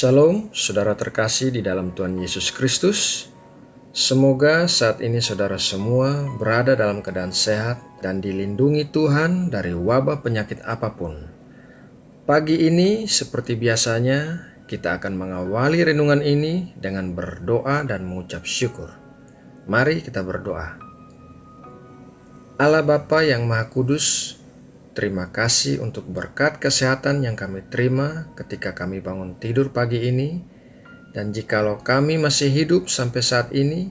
Shalom, saudara terkasih di dalam Tuhan Yesus Kristus. Semoga saat ini saudara semua berada dalam keadaan sehat dan dilindungi Tuhan dari wabah penyakit apapun. Pagi ini, seperti biasanya, kita akan mengawali renungan ini dengan berdoa dan mengucap syukur. Mari kita berdoa. Allah Bapa yang Maha Kudus, terima kasih untuk berkat kesehatan yang kami terima ketika kami bangun tidur pagi ini. Dan jikalau kami masih hidup sampai saat ini,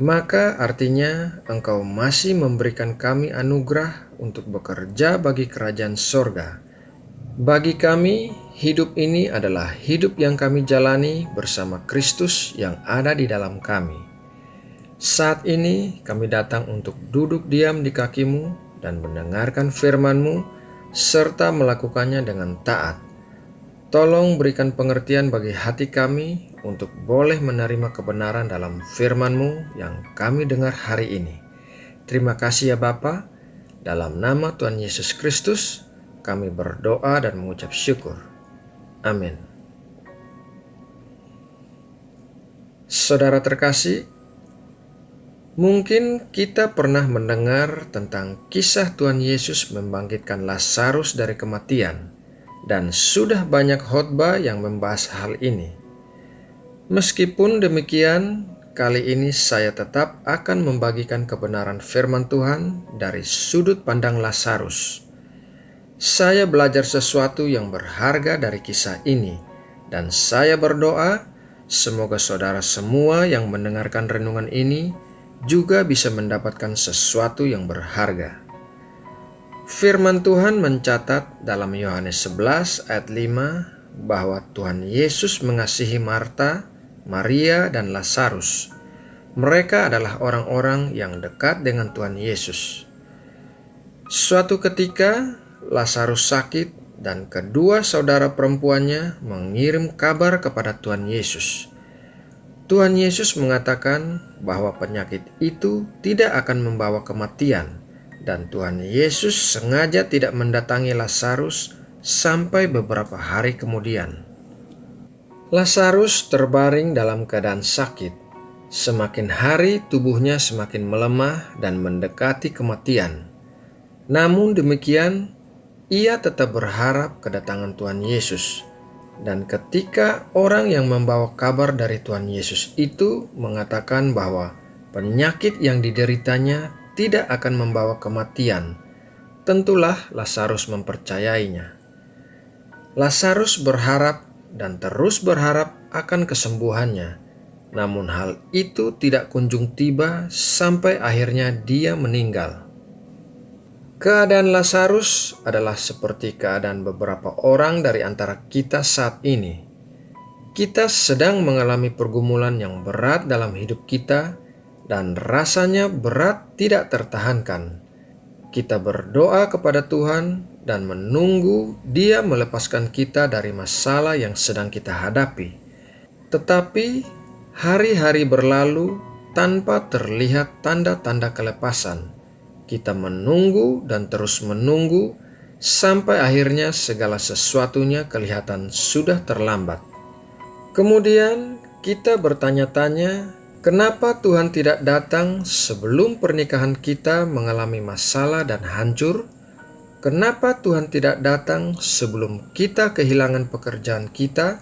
maka artinya Engkau masih memberikan kami anugerah untuk bekerja bagi kerajaan sorga. Bagi kami, hidup ini adalah hidup yang kami jalani bersama Kristus yang ada di dalam kami. Saat ini kami datang untuk duduk diam di kaki-Mu dan mendengarkan firman-Mu serta melakukannya dengan taat. Tolong berikan pengertian bagi hati kami untuk boleh menerima kebenaran dalam firman-Mu yang kami dengar hari ini. Terima kasih ya Bapa. Dalam nama Tuhan Yesus Kristus, kami berdoa dan mengucap syukur. Amin. Saudara terkasih, mungkin kita pernah mendengar tentang kisah Tuhan Yesus membangkitkan Lazarus dari kematian, dan sudah banyak khotbah yang membahas hal ini. Meskipun demikian, kali ini saya tetap akan membagikan kebenaran firman Tuhan dari sudut pandang Lazarus. Saya belajar sesuatu yang berharga dari kisah ini, dan saya berdoa semoga saudara semua yang mendengarkan renungan ini juga bisa mendapatkan sesuatu yang berharga. Firman Tuhan mencatat dalam Yohanes 11 ayat 5 bahwa Tuhan Yesus mengasihi Marta, Maria, dan Lazarus. Mereka adalah orang-orang yang dekat dengan Tuhan Yesus. Suatu ketika Lazarus sakit dan kedua saudara perempuannya mengirim kabar kepada Tuhan Yesus. Tuhan Yesus mengatakan bahwa penyakit itu tidak akan membawa kematian, dan Tuhan Yesus sengaja tidak mendatangi Lazarus sampai beberapa hari kemudian. Lazarus terbaring dalam keadaan sakit. Semakin hari tubuhnya semakin melemah dan mendekati kematian. Namun demikian, ia tetap berharap kedatangan Tuhan Yesus. Dan ketika orang yang membawa kabar dari Tuhan Yesus itu mengatakan bahwa penyakit yang dideritanya tidak akan membawa kematian, tentulah Lazarus mempercayainya. Lazarus berharap dan terus berharap akan kesembuhannya, namun hal itu tidak kunjung tiba sampai akhirnya dia meninggal. Keadaan Lazarus adalah seperti keadaan beberapa orang dari antara kita saat ini. Kita sedang mengalami pergumulan yang berat dalam hidup kita, dan rasanya berat tidak tertahankan. Kita berdoa kepada Tuhan dan menunggu Dia melepaskan kita dari masalah yang sedang kita hadapi. Tetapi hari-hari berlalu tanpa terlihat tanda-tanda kelepasan. Kita menunggu dan terus menunggu sampai akhirnya segala sesuatunya kelihatan sudah terlambat. Kemudian kita bertanya-tanya, kenapa Tuhan tidak datang sebelum pernikahan kita mengalami masalah dan hancur? Kenapa Tuhan tidak datang sebelum kita kehilangan pekerjaan kita?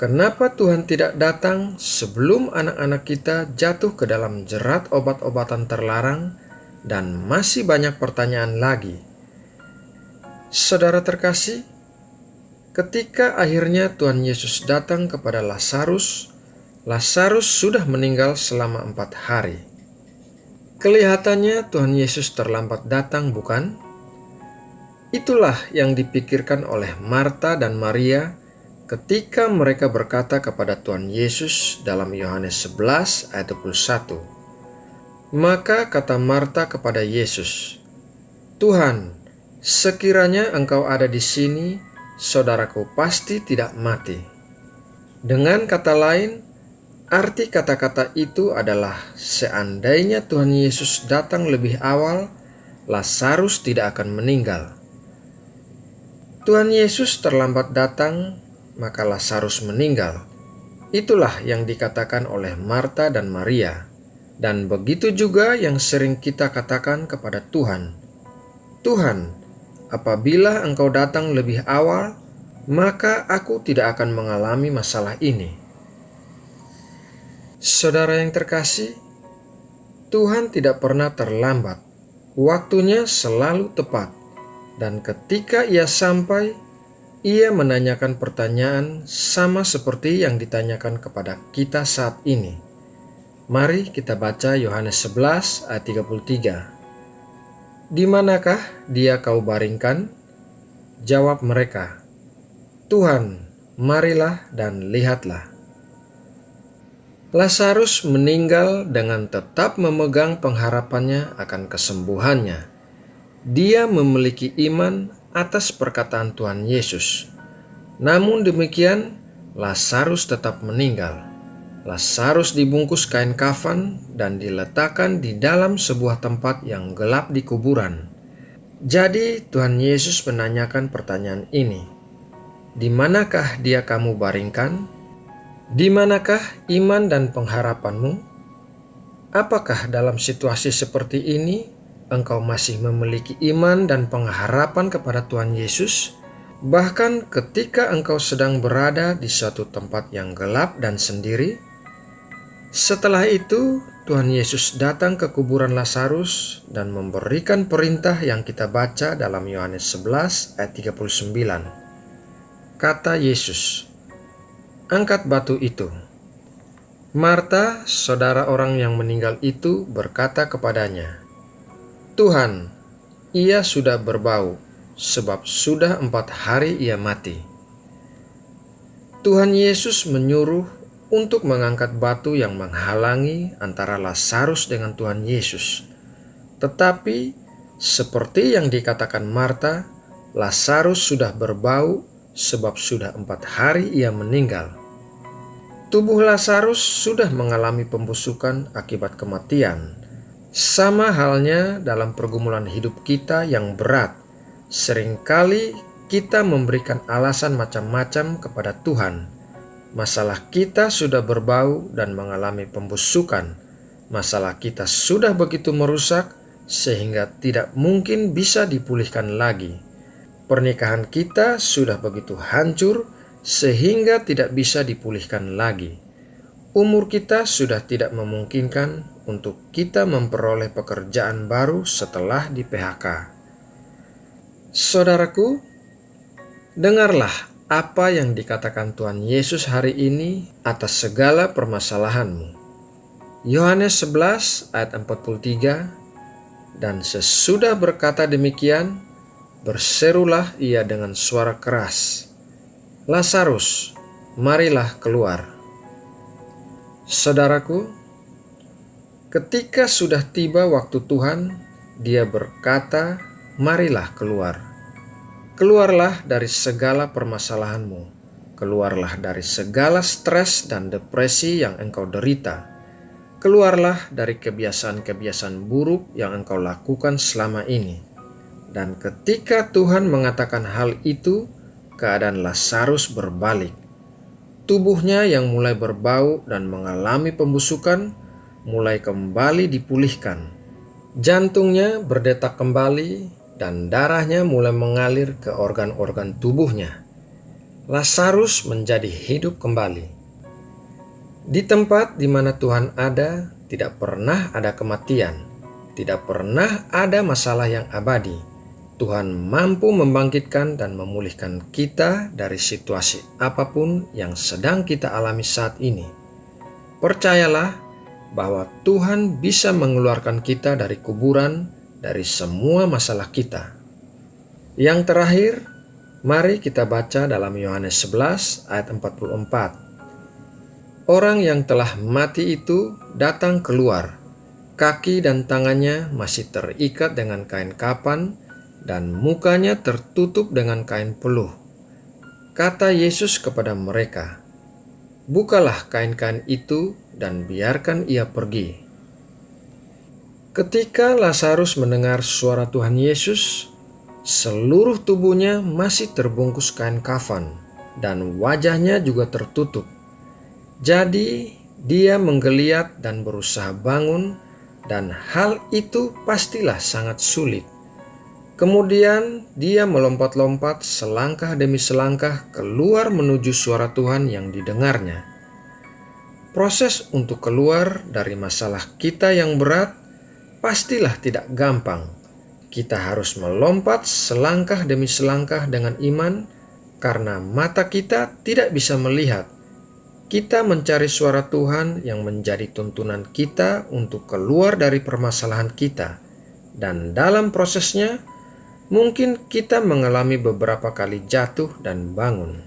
Kenapa Tuhan tidak datang sebelum anak-anak kita jatuh ke dalam jerat obat-obatan terlarang? Dan masih banyak pertanyaan lagi. Saudara terkasih, ketika akhirnya Tuhan Yesus datang kepada Lazarus, Lazarus sudah meninggal selama 4 hari. Kelihatannya Tuhan Yesus terlambat datang, bukan? Itulah yang dipikirkan oleh Marta dan Maria ketika mereka berkata kepada Tuhan Yesus dalam Yohanes 11 ayat 21. Maka kata Marta kepada Yesus, "Tuhan, sekiranya Engkau ada di sini, saudaraku pasti tidak mati." Dengan kata lain, arti kata-kata itu adalah seandainya Tuhan Yesus datang lebih awal, Lazarus tidak akan meninggal. Tuhan Yesus terlambat datang maka Lazarus meninggal. Itulah yang dikatakan oleh Marta dan Maria. Dan begitu juga yang sering kita katakan kepada Tuhan. Tuhan, apabila Engkau datang lebih awal, maka aku tidak akan mengalami masalah ini. Saudara yang terkasih, Tuhan tidak pernah terlambat. Waktunya selalu tepat. Dan ketika Ia sampai, Ia menanyakan pertanyaan sama seperti yang ditanyakan kepada kita saat ini. Mari kita baca Yohanes 11 ayat 33. Di manakah dia kau baringkan? Jawab mereka, Tuhan, marilah dan lihatlah. Lazarus meninggal dengan tetap memegang pengharapannya akan kesembuhannya. Dia memiliki iman atas perkataan Tuhan Yesus. Namun demikian, Lazarus tetap meninggal. Lazarus dibungkus kain kafan dan diletakkan di dalam sebuah tempat yang gelap di kuburan. Jadi Tuhan Yesus menanyakan pertanyaan ini. Di manakah dia kamu baringkan? Di manakah iman dan pengharapanmu? Apakah dalam situasi seperti ini engkau masih memiliki iman dan pengharapan kepada Tuhan Yesus? Bahkan ketika engkau sedang berada di suatu tempat yang gelap dan sendiri? Setelah itu, Tuhan Yesus datang ke kuburan Lazarus dan memberikan perintah yang kita baca dalam Yohanes 11 ayat 39. Kata Yesus, "Angkat batu itu." Marta, saudara orang yang meninggal itu, berkata kepadanya, "Tuhan, ia sudah berbau, sebab sudah 4 hari ia mati." Tuhan Yesus menyuruh untuk mengangkat batu yang menghalangi antara Lazarus dengan Tuhan Yesus. Tetapi, seperti yang dikatakan Marta, Lazarus sudah berbau sebab sudah 4 hari ia meninggal. Tubuh Lazarus sudah mengalami pembusukan akibat kematian. Sama halnya dalam pergumulan hidup kita yang berat. Seringkali kita memberikan alasan macam-macam kepada Tuhan. Masalah kita sudah berbau dan mengalami pembusukan. Masalah kita sudah begitu merusak sehingga tidak mungkin bisa dipulihkan lagi. Pernikahan kita sudah begitu hancur sehingga tidak bisa dipulihkan lagi. Umur kita sudah tidak memungkinkan untuk kita memperoleh pekerjaan baru setelah di PHK. Saudaraku, dengarlah apa yang dikatakan Tuhan Yesus hari ini atas segala permasalahanmu. Yohanes 11 ayat 43. Dan sesudah berkata demikian, berserulah ia dengan suara keras, "Lazarus, marilah keluar." Saudaraku, ketika sudah tiba waktu Tuhan, Dia berkata, "Marilah keluar." Keluarlah dari segala permasalahanmu. Keluarlah dari segala stres dan depresi yang engkau derita. Keluarlah dari kebiasaan-kebiasaan buruk yang engkau lakukan selama ini. Dan ketika Tuhan mengatakan hal itu, keadaan Lazarus berbalik. Tubuhnya yang mulai berbau dan mengalami pembusukan mulai kembali dipulihkan. Jantungnya berdetak kembali dan darahnya mulai mengalir ke organ-organ tubuhnya. Lazarus menjadi hidup kembali. Di tempat di mana Tuhan ada, tidak pernah ada kematian, tidak pernah ada masalah yang abadi. Tuhan mampu membangkitkan dan memulihkan kita dari situasi apapun yang sedang kita alami saat ini. Percayalah bahwa Tuhan bisa mengeluarkan kita dari kuburan, dari semua masalah kita. Yang terakhir, mari kita baca dalam Yohanes 11 ayat 44. Orang yang telah mati itu datang keluar. Kaki dan tangannya masih terikat dengan kain kapan dan mukanya tertutup dengan kain peluh. Kata Yesus kepada mereka, "Bukalah kain-kain itu dan biarkan ia pergi." Ketika Lazarus mendengar suara Tuhan Yesus, seluruh tubuhnya masih terbungkus kain kafan. dan wajahnya juga tertutup. Jadi dia menggeliat dan berusaha bangun, dan hal itu pastilah sangat sulit. Kemudian dia melompat-lompat selangkah demi selangkah keluar menuju suara Tuhan yang didengarnya. Proses untuk keluar dari masalah kita yang berat pastilah tidak gampang. Kita harus melompat selangkah demi selangkah dengan iman, karena mata kita tidak bisa melihat. Kita mencari suara Tuhan yang menjadi tuntunan kita untuk keluar dari permasalahan kita. Dan dalam prosesnya, mungkin kita mengalami beberapa kali jatuh dan bangun.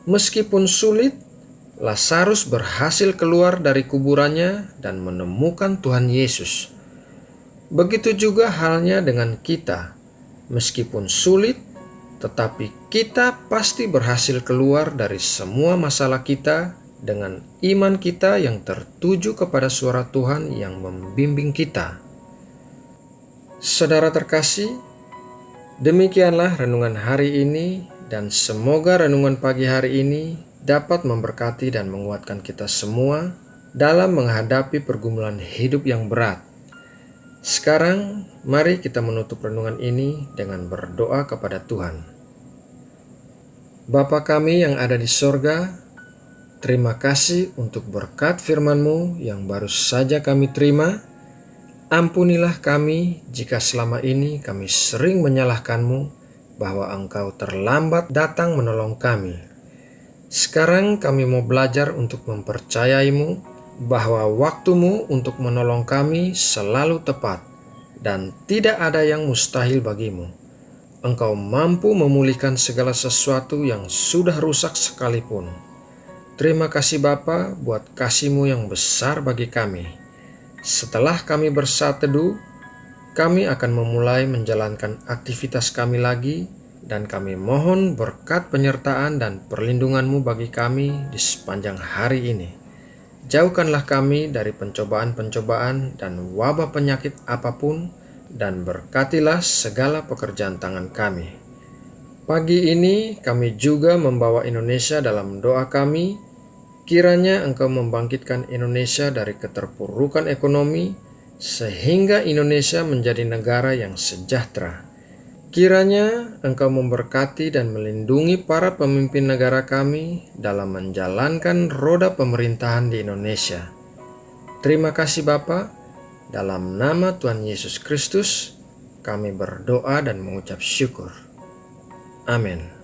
Meskipun sulit, Lazarus berhasil keluar dari kuburannya dan menemukan Tuhan Yesus. Begitu juga halnya dengan kita. Meskipun sulit, tetapi kita pasti berhasil keluar dari semua masalah kita dengan iman kita yang tertuju kepada suara Tuhan yang membimbing kita. Saudara terkasih, demikianlah renungan hari ini, dan semoga renungan pagi hari ini dapat memberkati dan menguatkan kita semua dalam menghadapi pergumulan hidup yang berat. Sekarang, mari kita menutup renungan ini dengan berdoa kepada Tuhan. Bapa kami yang ada di sorga, terima kasih untuk berkat firman-Mu yang baru saja kami terima. Ampunilah kami jika selama ini kami sering menyalahkan-Mu bahwa Engkau terlambat datang menolong kami. Sekarang kami mau belajar untuk mempercayai-Mu bahwa waktu-Mu untuk menolong kami selalu tepat dan tidak ada yang mustahil bagi-Mu. Engkau mampu memulihkan segala sesuatu yang sudah rusak sekalipun. Terima kasih Bapa buat kasih-Mu yang besar bagi kami. Setelah kami bersaat teduh, kami akan memulai menjalankan aktivitas kami lagi, dan kami mohon berkat penyertaan dan perlindungan-Mu bagi kami di sepanjang hari ini. Jauhkanlah kami dari pencobaan-pencobaan dan wabah penyakit apapun, dan berkatilah segala pekerjaan tangan kami. Pagi ini kami juga membawa Indonesia dalam doa kami. Kiranya Engkau membangkitkan Indonesia dari keterpurukan ekonomi, sehingga Indonesia menjadi negara yang sejahtera. Kiranya Engkau memberkati dan melindungi para pemimpin negara kami dalam menjalankan roda pemerintahan di Indonesia. Terima kasih Bapa, dalam nama Tuhan Yesus Kristus kami berdoa dan mengucap syukur. Amin.